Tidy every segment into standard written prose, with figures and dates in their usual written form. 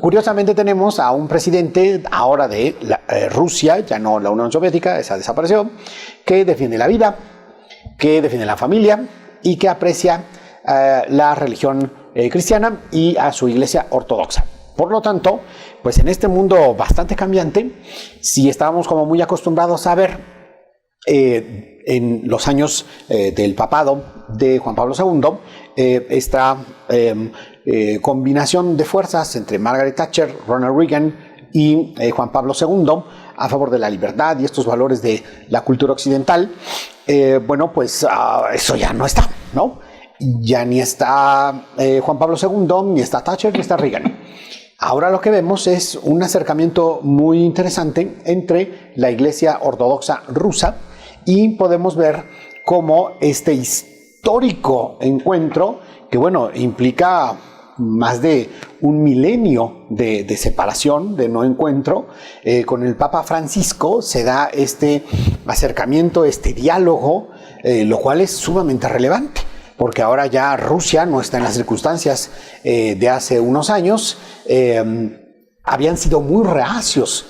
curiosamente tenemos a un presidente ahora de Rusia, ya no la Unión Soviética, esa desapareció, que defiende la vida, que defiende la familia y que aprecia la religión cristiana y a su iglesia ortodoxa. Por lo tanto, pues en este mundo bastante cambiante, si estábamos como muy acostumbrados a ver en los años del papado de Juan Pablo II, esta combinación de fuerzas entre Margaret Thatcher, Ronald Reagan y Juan Pablo II a favor de la libertad y estos valores de la cultura occidental, bueno, pues eso ya no está, ¿no? Ya ni está Juan Pablo II, ni está Thatcher, ni está Reagan. Ahora lo que vemos es un acercamiento muy interesante entre la Iglesia Ortodoxa rusa y podemos ver cómo este histórico encuentro, que bueno, implica más de un milenio de separación, de no encuentro, con el Papa Francisco se da este acercamiento, este diálogo, lo cual es sumamente relevante. Porque ahora ya Rusia no está en las circunstancias de hace unos años. Habían sido muy reacios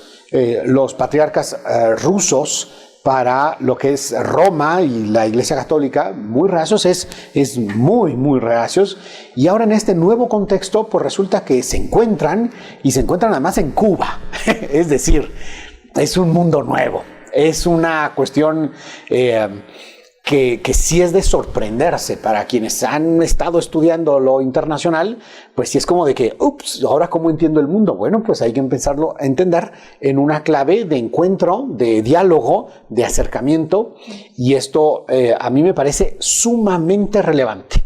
los patriarcas rusos para lo que es Roma y la Iglesia Católica, muy reacios, es muy reacios. Y ahora en este nuevo contexto, pues resulta que se encuentran, y se encuentran además en Cuba. Es decir, es un mundo nuevo, es una cuestión que sí es de sorprenderse para quienes han estado estudiando lo internacional, pues sí es como de que, ups, ahora cómo entiendo el mundo. Bueno, pues hay que empezarlo a entender en una clave de encuentro, de diálogo, de acercamiento, y esto a mí me parece sumamente relevante.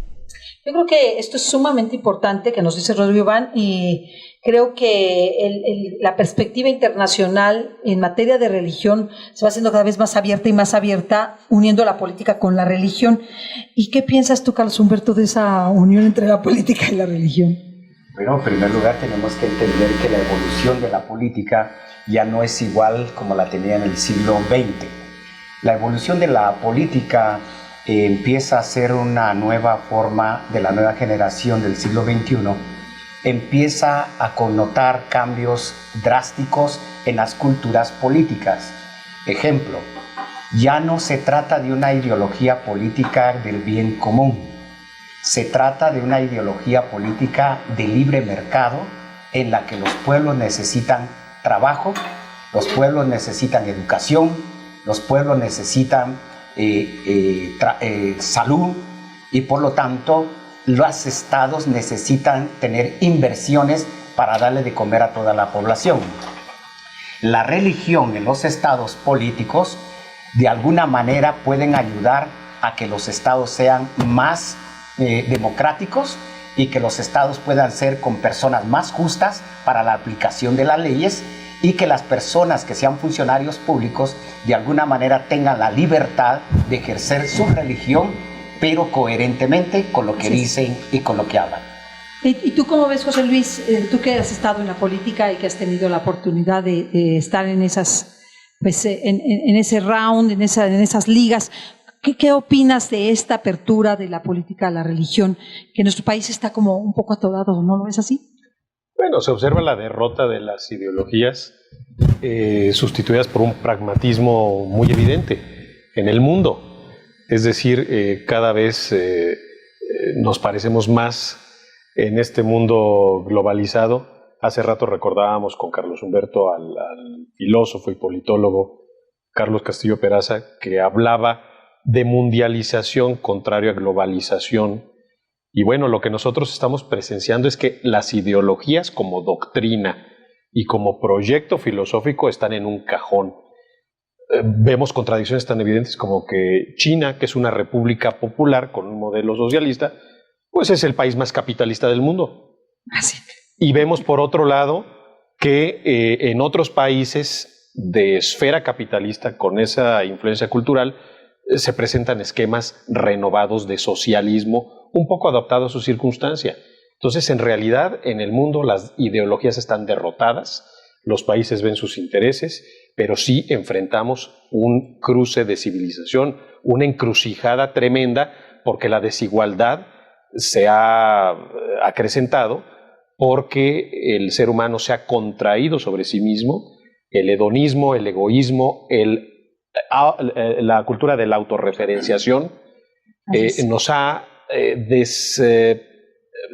Yo creo que esto es sumamente importante que nos dice Rodrigo Iván, y creo que la perspectiva internacional en materia de religión se va haciendo cada vez más abierta, uniendo la política con la religión. ¿Y qué piensas tú, Carlos Humberto, de esa unión entre la política y la religión? Bueno, en primer lugar tenemos que entender que la evolución de la política ya no es igual como la tenía en el siglo XX. La evolución de la política empieza a ser una nueva forma de la nueva generación del siglo XXI, empieza a connotar cambios drásticos en las culturas políticas. Ejemplo, ya no se trata de una ideología política del bien común, se trata de una ideología política de libre mercado en la que los pueblos necesitan trabajo, los pueblos necesitan educación, los pueblos necesitan salud, y por lo tanto los estados necesitan tener inversiones para darle de comer a toda la población. La religión en los estados políticos de alguna manera pueden ayudar a que los estados sean más democráticos y que los estados puedan ser con personas más justas para la aplicación de las leyes, y que las personas que sean funcionarios públicos de alguna manera tengan la libertad de ejercer su religión, pero coherentemente con lo que dicen y con lo que hablan. ¿Y tú cómo ves, José Luis, tú que has estado en la política y que has tenido la oportunidad de estar en esas, pues, en ese round, en esas ligas? ¿Qué opinas de esta apertura de la política a la religión, que en nuestro país está como un poco atorado, ¿no lo ves así? Bueno, se observa la derrota de las ideologías sustituidas por un pragmatismo muy evidente en el mundo. Es decir, cada vez nos parecemos más en este mundo globalizado. Hace rato recordábamos con Carlos Humberto al filósofo y politólogo Carlos Castillo Peraza, que hablaba de mundialización contrario a globalización. Y bueno, lo que nosotros estamos presenciando es que las ideologías como doctrina y como proyecto filosófico están en un cajón. Vemos contradicciones tan evidentes como que China, que es una república popular con un modelo socialista, pues es el país más capitalista del mundo. Así. Y vemos por otro lado que en otros países de esfera capitalista con esa influencia cultural se presentan esquemas renovados de socialismo, un poco adaptado a su circunstancia. Entonces, en realidad, en el mundo las ideologías están derrotadas, los países ven sus intereses, pero sí enfrentamos un cruce de civilización, una encrucijada tremenda, porque la desigualdad se ha acrecentado, porque el ser humano se ha contraído sobre sí mismo, el hedonismo, el egoísmo, la cultura de la autorreferenciación nos ha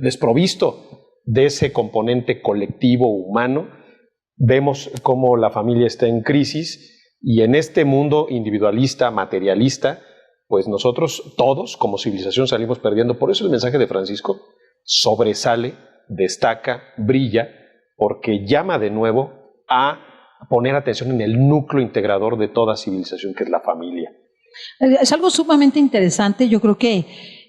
desprovisto de ese componente colectivo humano. Vemos cómo la familia está en crisis y en este mundo individualista, materialista, pues nosotros todos como civilización salimos perdiendo. Por eso el mensaje de Francisco sobresale, destaca, brilla, porque llama de nuevo a poner atención en el núcleo integrador de toda civilización, que es la familia. Es algo sumamente interesante. Yo creo que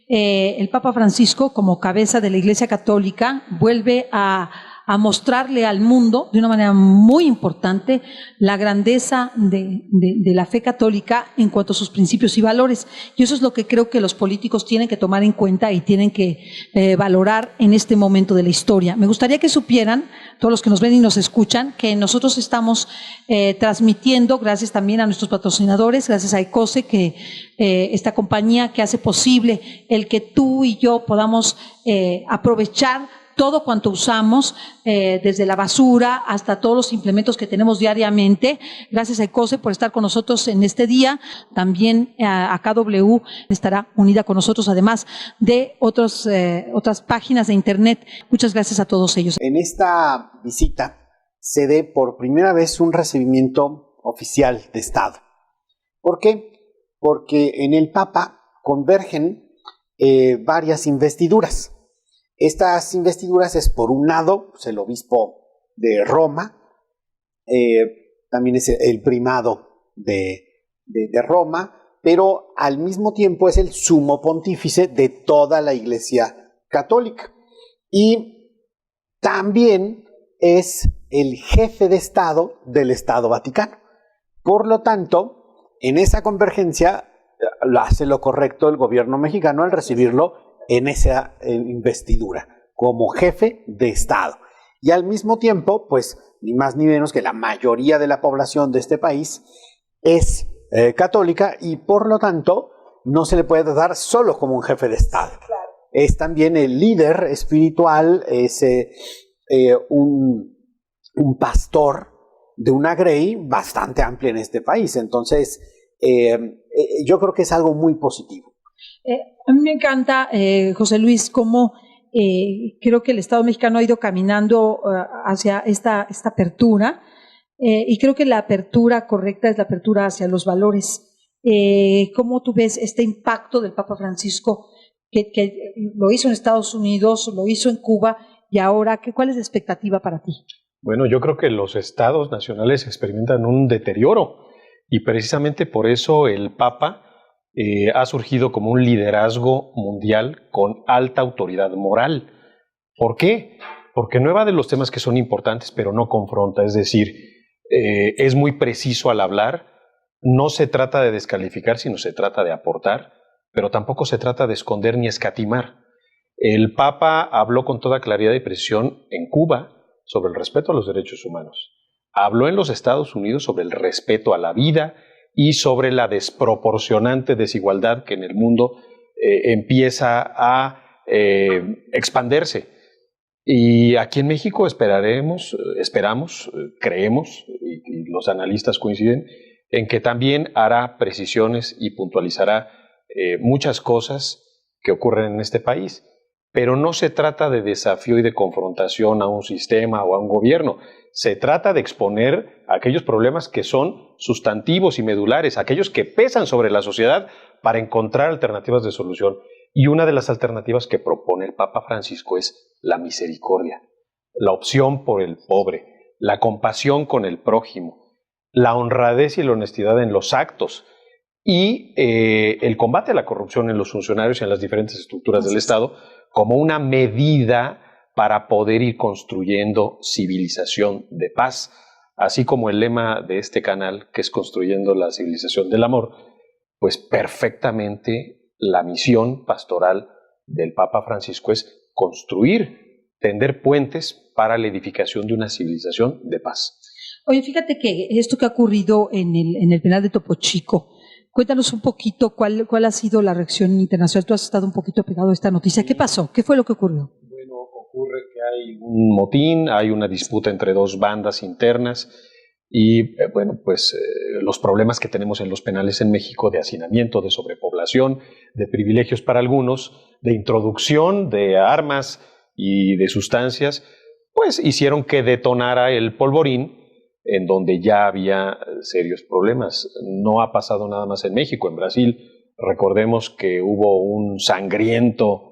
el Papa Francisco, como cabeza de la Iglesia Católica, vuelve a mostrarle al mundo de una manera muy importante la grandeza de la fe católica en cuanto a sus principios y valores. Y eso es lo que creo que los políticos tienen que tomar en cuenta y tienen que valorar en este momento de la historia. Me gustaría que supieran, todos los que nos ven y nos escuchan, que nosotros estamos transmitiendo, gracias también a nuestros patrocinadores, gracias a ECOSE, que esta compañía que hace posible el que tú y yo podamos aprovechar todo cuanto usamos, desde la basura hasta todos los implementos que tenemos diariamente. Gracias a ECOSE por estar con nosotros en este día. También a KW estará unida con nosotros, además de otras páginas de internet. Muchas gracias a todos ellos. En esta visita se dé por primera vez un recibimiento oficial de Estado. ¿Por qué? Porque en el Papa convergen varias investiduras. Estas investiduras es, por un lado, pues, el obispo de Roma, también es el primado de Roma, pero al mismo tiempo es el sumo pontífice de toda la Iglesia Católica. Y también es el jefe de Estado del Estado Vaticano. Por lo tanto, en esa convergencia hace lo correcto el gobierno mexicano al recibirlo en esa investidura como jefe de Estado. Y al mismo tiempo, pues, ni más ni menos que la mayoría de la población de este país es católica y por lo tanto no se le puede tratar solo como un jefe de Estado. Claro. Es también el líder espiritual, es un pastor de una grey bastante amplia en este país. Entonces, yo creo que es algo muy positivo. A mí me encanta, José Luis, cómo creo que el Estado mexicano ha ido caminando hacia esta apertura, y creo que la apertura correcta es la apertura hacia los valores. ¿Cómo tú ves este impacto del Papa Francisco, que lo hizo en Estados Unidos, lo hizo en Cuba, y ahora, ¿cuál es la expectativa para ti? Bueno, yo creo que los estados nacionales experimentan un deterioro y precisamente por eso el Papa ha surgido como un liderazgo mundial con alta autoridad moral. ¿Por qué? Porque no evade los temas que son importantes, pero no confronta. Es decir, es muy preciso al hablar. No se trata de descalificar, sino se trata de aportar, pero tampoco se trata de esconder ni escatimar. El Papa habló con toda claridad y precisión en Cuba sobre el respeto a los derechos humanos. Habló en los Estados Unidos sobre el respeto a la vida y sobre la desproporcionante desigualdad que en el mundo empieza a expandirse. Y aquí en México esperamos, creemos, y los analistas coinciden, en que también hará precisiones y puntualizará muchas cosas que ocurren en este país. Pero no se trata de desafío y de confrontación a un sistema o a un gobierno. Se trata de exponer aquellos problemas que son sustantivos y medulares, aquellos que pesan sobre la sociedad para encontrar alternativas de solución. Y una de las alternativas que propone el Papa Francisco es la misericordia, la opción por el pobre, la compasión con el prójimo, la honradez y la honestidad en los actos y el combate a la corrupción en los funcionarios y en las diferentes estructuras del Estado como una medida para poder ir construyendo civilización de paz, así como el lema de este canal, que es construyendo la civilización del amor, pues perfectamente la misión pastoral del Papa Francisco es construir, tender puentes para la edificación de una civilización de paz. Oye, fíjate que esto que ha ocurrido en el penal de Topo Chico, cuéntanos un poquito cuál ha sido la reacción internacional. Tú has estado un poquito pegado a esta noticia. ¿Qué pasó? ¿Qué fue lo que ocurrió? Bueno, ocurre que hay un motín, hay una disputa entre dos bandas internas y, bueno, pues los problemas que tenemos en los penales en México de hacinamiento, de sobrepoblación, de privilegios para algunos, de introducción de armas y de sustancias, pues hicieron que detonara el polvorín en donde ya había serios problemas. No ha pasado nada más en México. En Brasil, recordemos que hubo un sangriento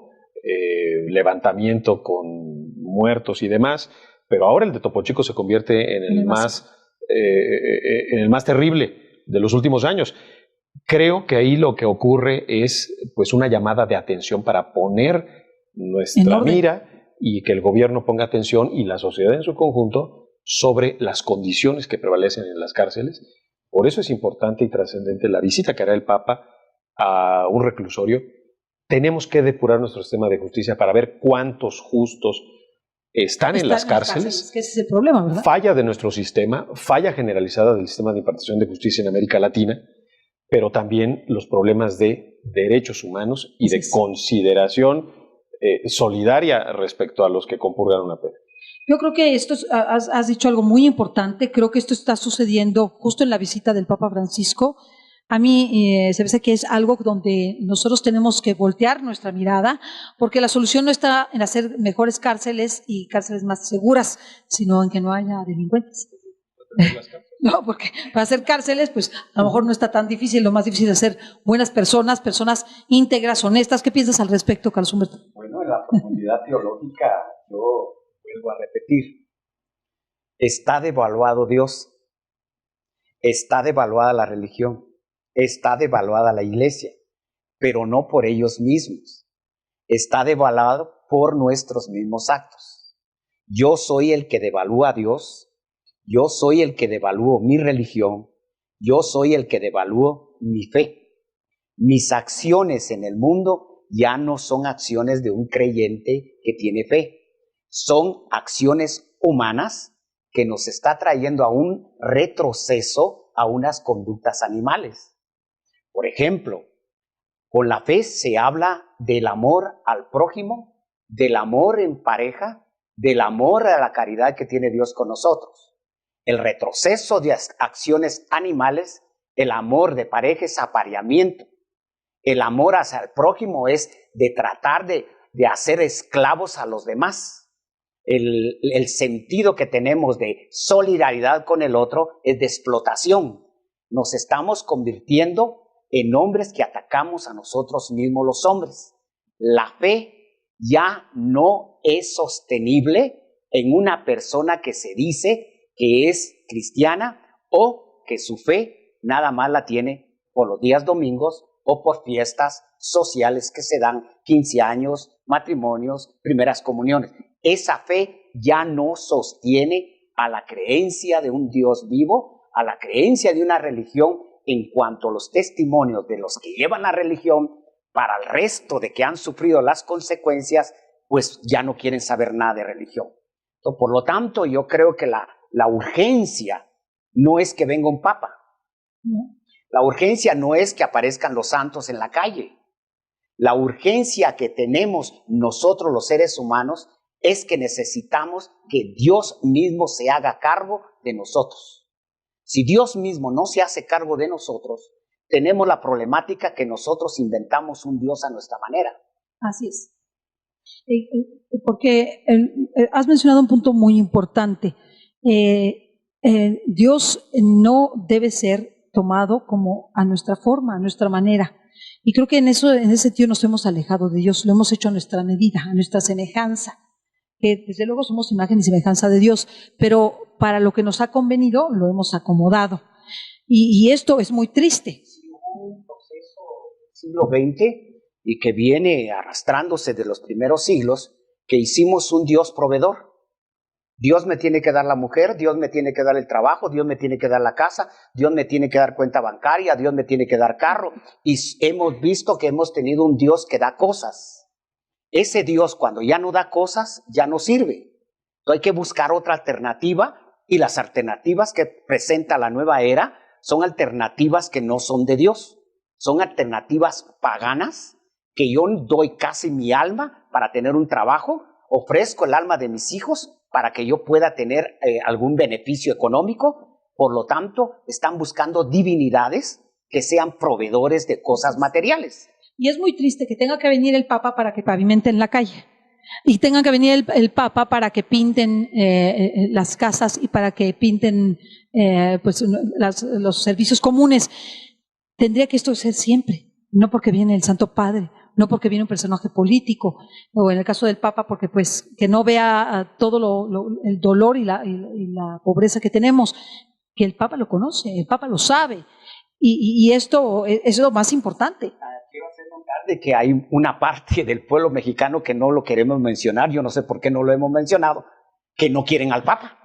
levantamiento con muertos y demás, pero ahora el de Topo Chico se convierte en el más terrible de los últimos años. Creo que ahí lo que ocurre es pues una llamada de atención para poner nuestra mira y que el gobierno ponga atención y la sociedad en su conjunto sobre las condiciones que prevalecen en las cárceles. Por eso es importante y trascendente la visita que hará el Papa a un reclusorio. Tenemos que depurar nuestro sistema de justicia para ver cuántos justos están en las cárceles. Que ese es el problema, ¿verdad? Falla de nuestro sistema, falla generalizada del sistema de impartición de justicia en América Latina, pero también los problemas de derechos humanos y de consideración solidaria respecto a los que compurgan una pena. Yo creo que has dicho algo muy importante. Creo que esto está sucediendo justo en la visita del Papa Francisco. A mí se me hace que es algo donde nosotros tenemos que voltear nuestra mirada, porque la solución no está en hacer mejores cárceles y cárceles más seguras, sino en que no haya delincuentes. No, porque para hacer cárceles, pues a lo mejor no está tan difícil. Lo más difícil es ser buenas personas, personas íntegras, honestas. ¿Qué piensas al respecto, Carlos Humberto? Bueno, en la profundidad teológica, yo vuelvo a repetir, está devaluado Dios, está devaluada la religión, está devaluada la iglesia, pero no por ellos mismos, está devaluado por nuestros mismos actos. Yo soy el que devalúa a Dios, yo soy el que devalúo mi religión, yo soy el que devalúo mi fe. Mis acciones en el mundo ya no son acciones de un creyente que tiene fe, son acciones humanas que nos está trayendo a un retroceso a unas conductas animales. Por ejemplo, con la fe se habla del amor al prójimo, del amor en pareja, del amor a la caridad que tiene Dios con nosotros. El retroceso de acciones animales, el amor de pareja es apareamiento. El amor hacia el prójimo es de tratar de hacer esclavos a los demás. El sentido que tenemos de solidaridad con el otro es de explotación. Nos estamos convirtiendo en hombres que atacamos a nosotros mismos los hombres. La fe ya no es sostenible en una persona que se dice que es cristiana o que su fe nada más la tiene por los días domingos o por fiestas sociales que se dan, 15 años, matrimonios, primeras comuniones. Esa fe ya no sostiene a la creencia de un Dios vivo, a la creencia de una religión, en cuanto a los testimonios de los que llevan la religión para el resto de que han sufrido las consecuencias, pues ya no quieren saber nada de religión. Entonces, por lo tanto, yo creo que la urgencia no es que venga un papa. La urgencia no es que aparezcan los santos en la calle. La urgencia que tenemos nosotros los seres humanos es que necesitamos que Dios mismo se haga cargo de nosotros. Si Dios mismo no se hace cargo de nosotros, tenemos la problemática que nosotros inventamos un Dios a nuestra manera. Así es. Porque has mencionado un punto muy importante. Dios no debe ser tomado como a nuestra forma, a nuestra manera. Y creo que en ese sentido nos hemos alejado de Dios, lo hemos hecho a nuestra medida, a nuestra semejanza. Que desde luego somos imagen y semejanza de Dios, pero para lo que nos ha convenido lo hemos acomodado. Y esto es muy triste. Un proceso del siglo XX y que viene arrastrándose de los primeros siglos, que hicimos un Dios proveedor. Dios me tiene que dar la mujer, Dios me tiene que dar el trabajo, Dios me tiene que dar la casa, Dios me tiene que dar cuenta bancaria, Dios me tiene que dar carro. Y hemos visto que hemos tenido un Dios que da cosas. Ese Dios, cuando ya no da cosas, ya no sirve. Entonces hay que buscar otra alternativa, y las alternativas que presenta la nueva era son alternativas que no son de Dios. Son alternativas paganas, que yo doy casi mi alma para tener un trabajo, ofrezco el alma de mis hijos para que yo pueda tener algún beneficio económico. Por lo tanto, están buscando divinidades que sean proveedores de cosas materiales. Y es muy triste que tenga que venir el Papa para que pavimenten la calle. Y tenga que venir el Papa para que pinten las casas y para que pinten pues, los servicios comunes. Tendría que esto ser siempre, no porque viene el Santo Padre, no porque viene un personaje político, o en el caso del Papa, porque pues que no vea todo el dolor y la pobreza que tenemos, que el Papa lo conoce, el Papa lo sabe, y esto es lo más importante. Quiero hacer notar de que hay una parte del pueblo mexicano que no lo queremos mencionar, yo no sé por qué no lo hemos mencionado, que no quieren al Papa.